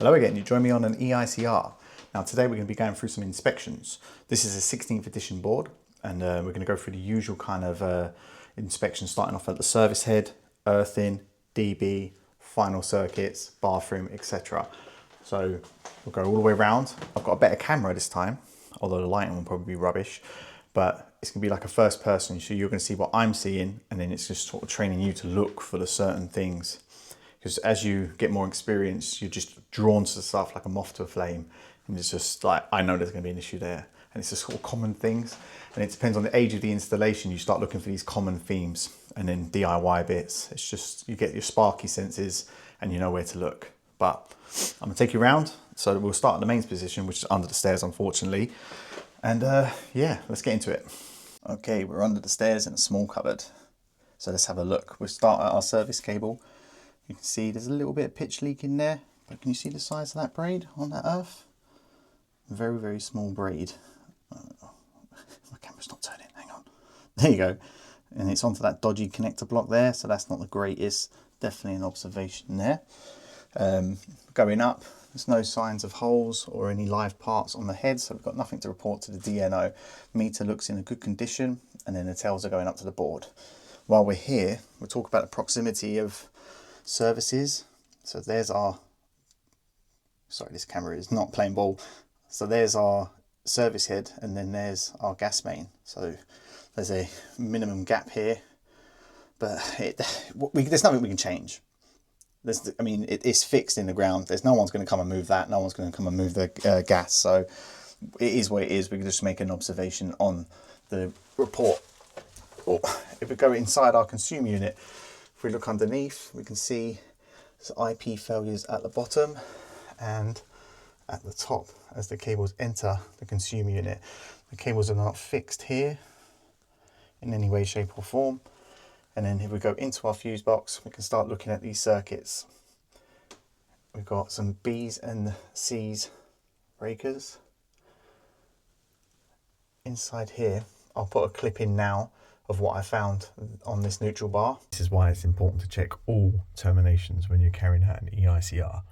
Hello again, you join me on an EICR. Now today we're going to be going through some inspections. This is a 16th edition board and we're going to go through the usual kind of inspections, starting off at the service head, earthing, DB, final circuits, bathroom, etc. So we'll go all the way around. I've got a better camera this time, although the lighting will probably be rubbish, but it's going to be like a first person, so you're going to see what I'm seeing and then it's just sort of training you to look for the certain things. Because as you get more experience, you're just drawn to stuff like a moth to a flame. And it's just like, I know there's going to be an issue there. And it's just sort of common things. And it depends on the age of the installation. You start looking for these common themes and then DIY bits. It's just, you get your sparky senses and you know where to look. But I'm going to take you around. So we'll start at the mains position, which is under the stairs, unfortunately. And yeah, let's get into it. Okay, we're under the stairs in a small cupboard. So let's have a look. We'll start at our service cable. You can see there's a little bit of pitch leak in there, but can you see the size of that braid on that earth? Very, very small braid. My camera's not turning, hang on. There you go. And it's onto that dodgy connector block there, so that's not the greatest. Definitely an observation there. Going up, there's no signs of holes or any live parts on the head, so we've got nothing to report to the DNO. Meter looks in a good condition, and then the tails are going up to the board. While we're here, we'll talk about the proximity of services. So there's our, sorry, this camera is not playing ball. So there's our service head and then there's our gas main. So there's a minimum gap here, but there's nothing we can change. I mean, it's fixed in the ground. There's no one's going to come and move that. No one's going to come and move the gas. So it is what it is. We can just make an observation on the report. Or if we go inside our consume unit, if we look underneath, we can see there's IP failures at the bottom and at the top as the cables enter the consumer unit. The cables are not fixed here in any way, shape or form. And then if we go into our fuse box, we can start looking at these circuits. We've got some B's and C's breakers. Inside here, I'll put a clip in now of what I found on this neutral bar. This is why it's important to check all terminations when you're carrying out an EICR.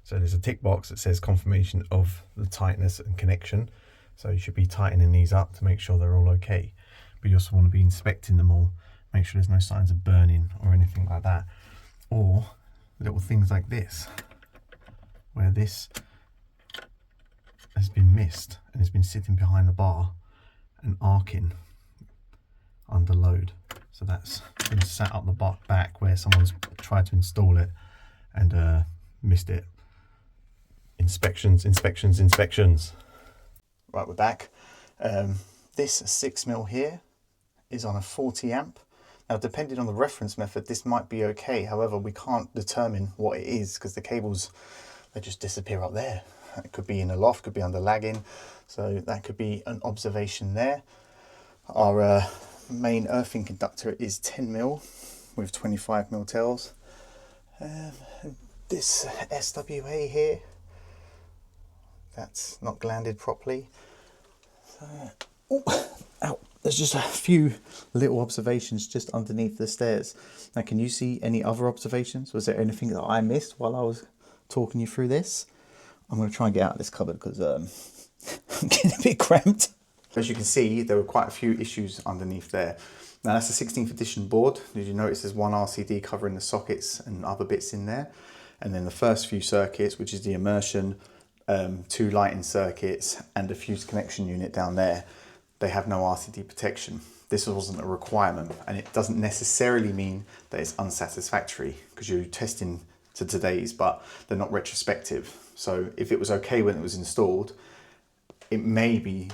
So there's a tick box that says confirmation of the tightness and connection. So you should be tightening these up to make sure they're all okay. But you also want to be inspecting them all, make sure there's no signs of burning or anything like that. Or little things like this, where this has been missed and has been sitting behind the bar and arcing under load. So that's been sat up the back where someone's tried to install it and missed it. Inspections, inspections, inspections. Right, we're back. This 6mm here is on a 40 amp. Now, depending on the reference method, this might be okay. However, we can't determine what it is because the cables, they just disappear up there. It could be in a loft, could be under lagging. So that could be an observation there. Our main earthing conductor is 10mm with 25mm tails. This SWA here, that's not glanded properly. So, there's just a few little observations just underneath the stairs. Now, can you see any other observations? Was there anything that I missed while I was talking you through this? I'm going to try and get out of this cupboard because I'm getting a bit cramped. As you can see, there were quite a few issues underneath there. Now that's a 16th edition board. Did you notice there's one RCD covering the sockets and other bits in there? And then the first few circuits, which is the immersion, 2 lighting circuits and a fuse connection unit down there, they have no RCD protection. This wasn't a requirement, and it doesn't necessarily mean that it's unsatisfactory because you're testing to today's, but they're not retrospective. So if it was okay when it was installed, it may be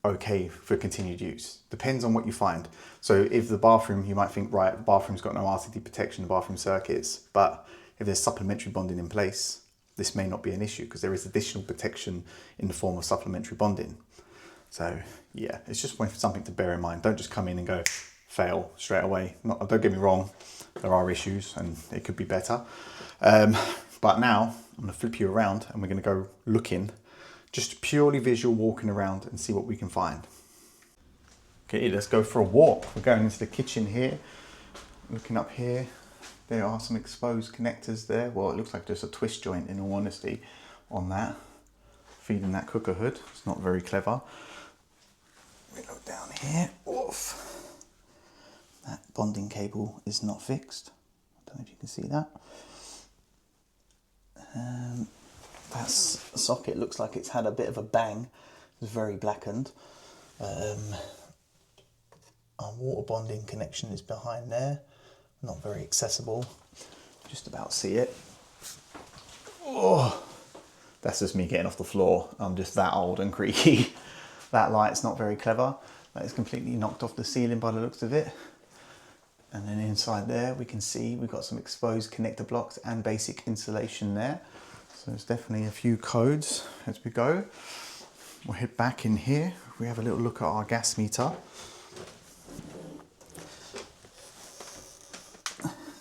okay for continued use. Depends on what you find. So if the bathroom, you might think, right, the bathroom's got no RCD protection, the bathroom circuits, but if there's supplementary bonding in place, this may not be an issue because there is additional protection in the form of supplementary bonding. So yeah, it's just something to bear in mind. Don't just come in and go fail straight away. Don't get me wrong, there are issues and it could be better. But now I'm gonna flip you around and we're gonna go looking, just purely visual, walking around and see what we can find. Okay, let's go for a walk. We're going into the kitchen here, looking up here. There are some exposed connectors there. Well, it looks like just a twist joint in all honesty on that, feeding that cooker hood. It's not very clever. We look down here. Oof. That bonding cable is not fixed. I don't know if you can see that. That socket looks like it's had a bit of a bang. It's very blackened. Our water bonding connection is behind there. Not very accessible. Just about see it. Oh, that's just me getting off the floor. I'm just that old and creaky. That light's not very clever. That is completely knocked off the ceiling by the looks of it. And then inside there we can see we've got some exposed connector blocks and basic insulation there. So there's definitely a few codes as we go. We'll head back in here. We have a little look at our gas meter.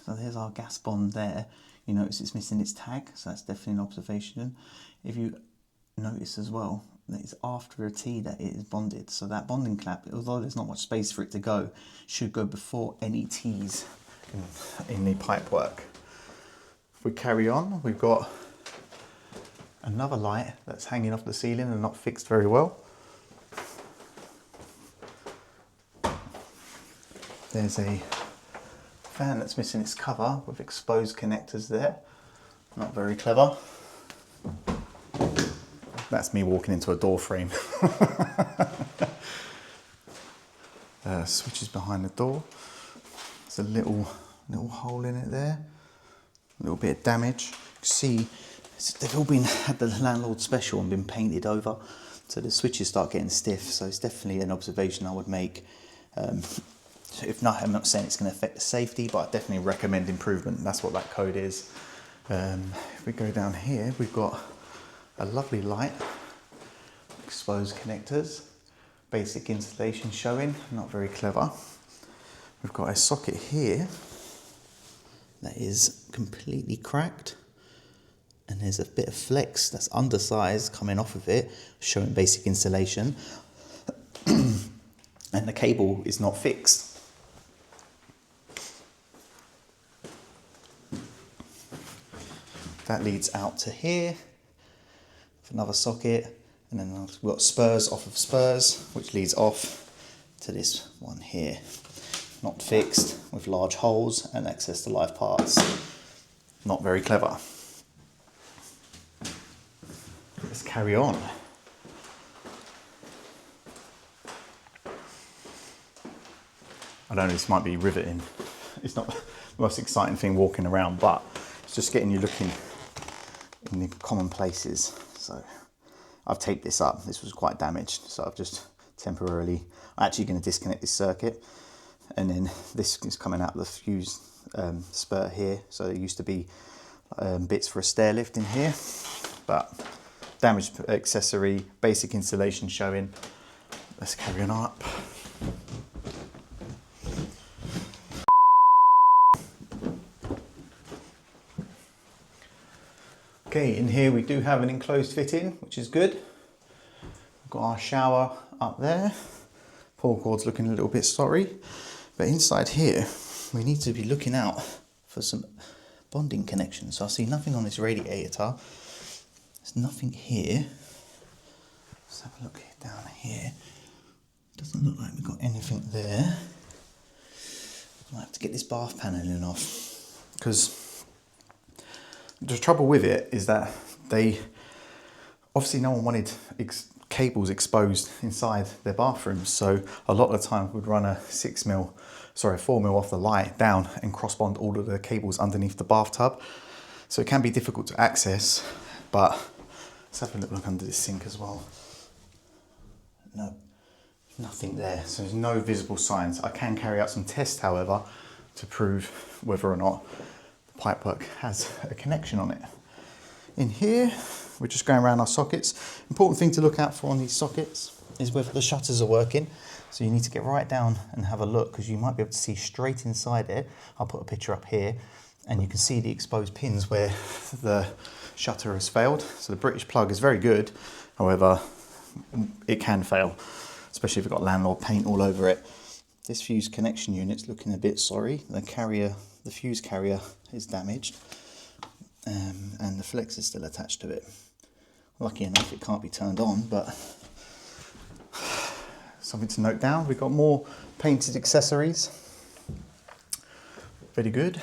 So there's our gas bond there. You notice it's missing its tag, so that's definitely an observation. If you notice as well, that it's after a T that it is bonded. So that bonding clap, although there's not much space for it to go, should go before any T's in the pipe work. If we carry on, we've got another light that's hanging off the ceiling and not fixed very well. There's a fan that's missing its cover with exposed connectors there. Not very clever. That's me walking into a door frame. Switches behind the door. There's a little hole in it there. A little bit of damage. You can see they've all had the landlord special and been painted over, so the switches start getting stiff. So it's definitely an observation I would make. If not, I'm not saying it's going to affect the safety, but I definitely recommend improvement. That's what that code is. If we go down here, we've got a lovely light, exposed connectors, basic insulation showing, not very clever. We've got a socket here that is completely cracked, and there's a bit of flex that's undersized coming off of it, showing basic insulation, and the cable is not fixed. That leads out to here, with another socket, and then we've got spurs off of spurs, which leads off to this one here. Not fixed, with large holes and access to live parts. Not very clever. Let's carry on. I know this might be riveting. It's not the most exciting thing walking around, but it's just getting you looking in the common places. So I've taped this up. This was quite damaged, so I've just temporarily, I'm actually going to disconnect this circuit, and then this is coming out of the fuse spur here. So there used to be bits for a stair lift in here, but damaged accessory, basic insulation showing. Let's carry on up. Okay, in here we do have an enclosed fitting, which is good. We've got our shower up there. Pull cord's looking a little bit sorry, but inside here we need to be looking out for some bonding connections. So I see nothing on this radiator. There's nothing here. Let's have a look down here. Doesn't look like we've got anything there. Might have to get this bath paneling off, because the trouble with it is that obviously no one wanted cables exposed inside their bathrooms, so a lot of the time we'd run a 4 mil off the light down and cross bond all of the cables underneath the bathtub. So it can be difficult to access, but let's have a look under this sink as well. No, nothing there, so there's no visible signs. I can carry out some tests, however, to prove whether or not the pipework has a connection on it. In here, we're just going around our sockets. Important thing to look out for on these sockets is whether the shutters are working. So you need to get right down and have a look, because you might be able to see straight inside it. I'll put a picture up here, and you can see the exposed pins where the shutter has failed. So the British plug is very good, however, it can fail, especially if you've got landlord paint all over it. This fuse connection unit's looking a bit sorry. The fuse carrier is damaged, and the flex is still attached to it. Lucky enough it can't be turned on, but something to note down. We've got more painted accessories. Very good.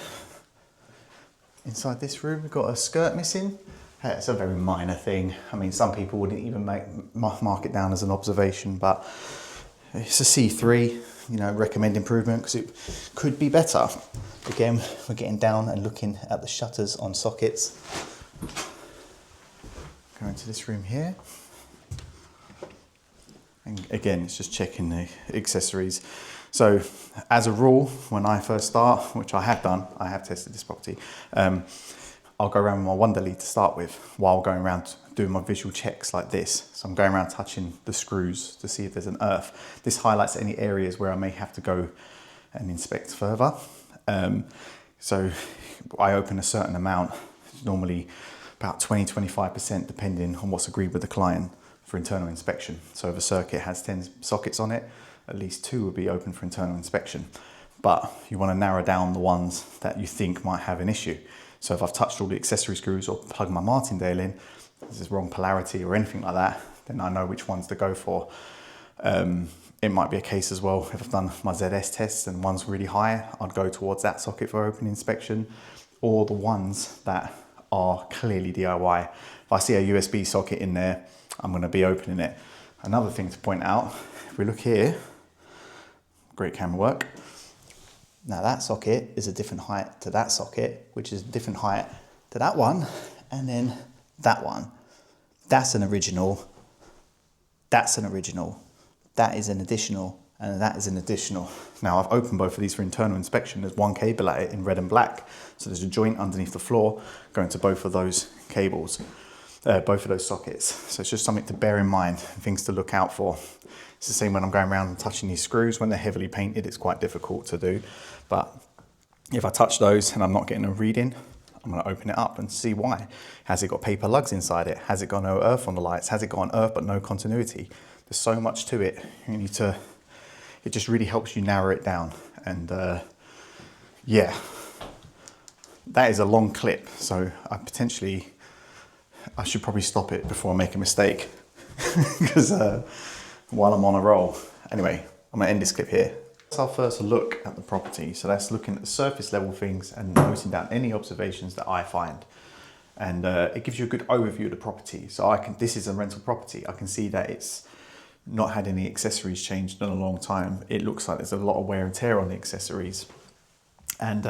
Inside this room we've got a skirt missing. It's a very minor thing. I mean, some people wouldn't even mark it down as an observation, but it's a C3, you know, recommend improvement because it could be better. Again, we're getting down and looking at the shutters on sockets. Go into this room here. And again, it's just checking the accessories. So as a rule, when I first start, which I have done, I have tested this property, I'll go around with my wonder lead to start with while going around doing my visual checks like this. So I'm going around touching the screws to see if there's an earth. This highlights any areas where I may have to go and inspect further. So I open a certain amount, normally about 20-25% depending on what's agreed with the client for internal inspection. So if a circuit has 10 sockets on it, at least 2 will be open for internal inspection. But you want to narrow down the ones that you think might have an issue. So if I've touched all the accessory screws or plugged my martingale in, there's wrong polarity or anything like that, then I know which ones to go for. It might be a case as well, if I've done my ZS tests and one's really high, I'd go towards that socket for open inspection, or the ones that are clearly DIY. If I see a USB socket in there, I'm going to be opening it. Another thing to point out, if we look here, great camera work. Now that socket is a different height to that socket, which is a different height to that one, and then that one. That's an original, that's an original, that is an additional, and that is an additional. Now I've opened both of these for internal inspection. There's one cable at it in red and black. So there's a joint underneath the floor going to both of those cables, both of those sockets. So it's just something to bear in mind, things to look out for. It's the same when I'm going around and touching these screws. When they're heavily painted, it's quite difficult to do. But if I touch those and I'm not getting a reading, I'm going to open it up and see why. Has it got paper lugs inside it? Has it got no earth on the lights? Has it got an earth but no continuity? There's so much to it. You need to, it just really helps you narrow it down. And yeah, that is a long clip. So I should probably stop it before I make a mistake because while I'm on a roll. Anyway, I'm gonna end this clip here. That's our first look at the property. So that's looking at the surface level things and noting down any observations that I find. And it gives you a good overview of the property. So this is a rental property. I can see that it's not had any accessories changed in a long time. It looks like there's a lot of wear and tear on the accessories. And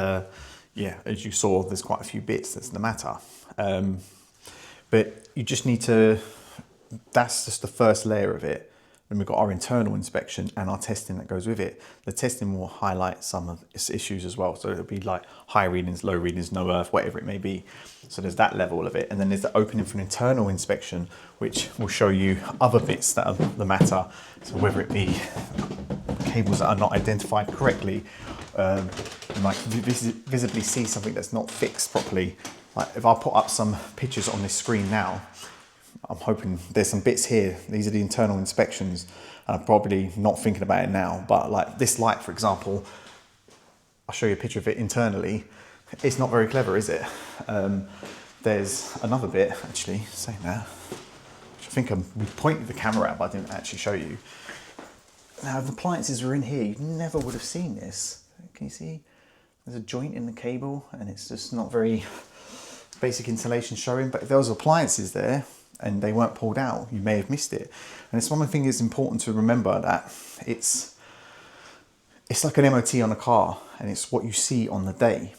yeah, as you saw, there's quite a few bits that's the matter. But you just need to, that's just the first layer of it. Then we've got our internal inspection and our testing that goes with it. The testing will highlight some of its issues as well. So it'll be like high readings, low readings, no earth, whatever it may be. So there's that level of it. And then there's the opening for an internal inspection, which will show you other bits that are the matter. So whether it be cables that are not identified correctly, you might visibly see something that's not fixed properly. Like if I put up some pictures on this screen now, I'm hoping there's some bits here. These are the internal inspections, and I'm probably not thinking about it now, but like this light, for example, I'll show you a picture of it internally. It's not very clever, is it? There's another bit, actually, saying that, which I think we pointed the camera at, but I didn't actually show you. Now, if the appliances were in here, you never would have seen this. Can you see? There's a joint in the cable, and it's just not very basic insulation showing, but if there was appliances there, and they weren't pulled out, you may have missed it. And it's one of the things that's important to remember, that it's like an MOT on a car, and it's what you see on the day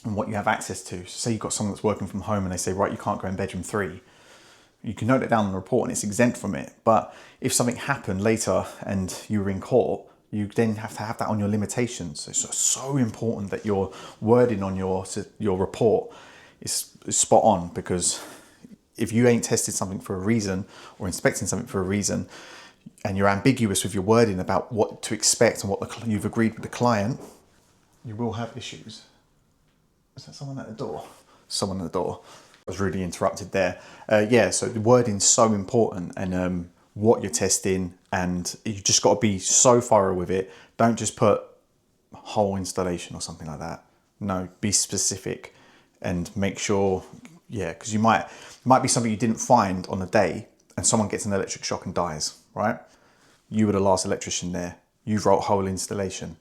and what you have access to. So say you've got someone that's working from home and they say, right, you can't go in bedroom 3. You can note it down in the report and it's exempt from it. But if something happened later and you were in court, you then have to have that on your limitations. So it's so important that your wording on your report is spot on, because if you ain't tested something for a reason or inspecting something for a reason, and you're ambiguous with your wording about what to expect and what you've agreed with the client, you will have issues. Is that someone at the door? Someone at the door. I was really interrupted there. Yeah, so the wording's so important, and what you're testing, and you just got to be so thorough with it. Don't just put whole installation or something like that. No, be specific and make sure, yeah, because you might be something you didn't find on the day and someone gets an electric shock and dies, right? You were the last electrician there. You've wrote whole installation.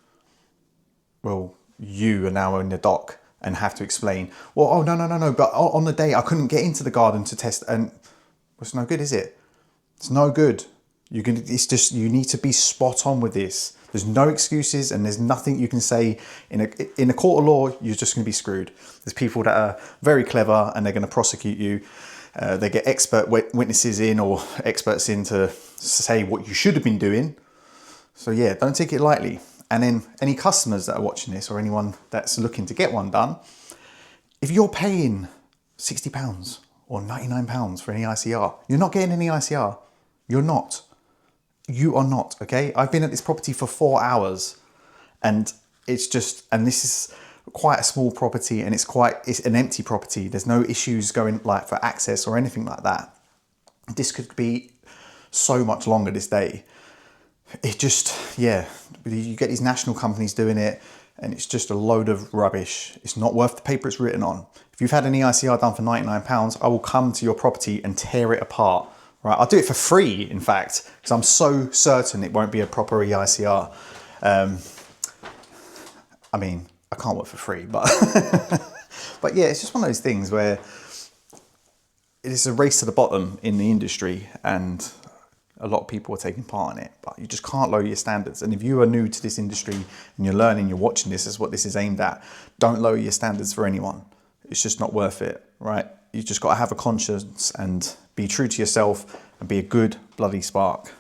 Well, you are now in the dock and have to explain, well, oh, no, but on the day I couldn't get into the garden to test, and it's no good, is it? It's no good. It's just, you need to be spot on with this. There's no excuses and there's nothing you can say. In a court of law, you're just going to be screwed. There's people that are very clever and they're going to prosecute you. They get expert witnesses in or experts in to say what you should have been doing. So yeah, don't take it lightly. And then any customers that are watching this or anyone that's looking to get one done, if you're paying £60 or £99 for an EICR, you're not getting an EICR. You're not. You are not, okay? I've been at this property for 4 hours and it's just, and this is quite a small property and it's an empty property. There's no issues going like for access or anything like that. This could be so much longer this day. It just, yeah, you get these national companies doing it and it's just a load of rubbish. It's not worth the paper it's written on. If you've had an EICR done for £99, I will come to your property and tear it apart. Right, I'll do it for free, in fact, because I'm so certain it won't be a proper EICR. I mean, I can't work for free, but but yeah, it's just one of those things where it is a race to the bottom in the industry, and a lot of people are taking part in it. But you just can't lower your standards. And if you are new to this industry and you're learning, you're watching this, is what this is aimed at. Don't lower your standards for anyone. It's just not worth it, right? You just got to have a conscience and be true to yourself and be a good bloody spark.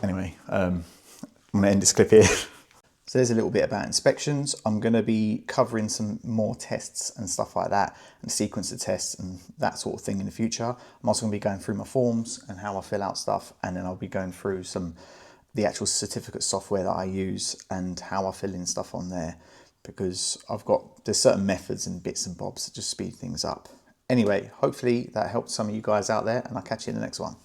Anyway, I'm going to end this clip here. So there's a little bit about inspections. I'm going to be covering some more tests and stuff like that, and sequence of tests and that sort of thing in the future. I'm also going to be going through my forms and how I fill out stuff, and then I'll be going through the actual certificate software that I use and how I fill in stuff on there, because there's certain methods and bits and bobs that just speed things up. Anyway, hopefully that helped some of you guys out there, and I'll catch you in the next one.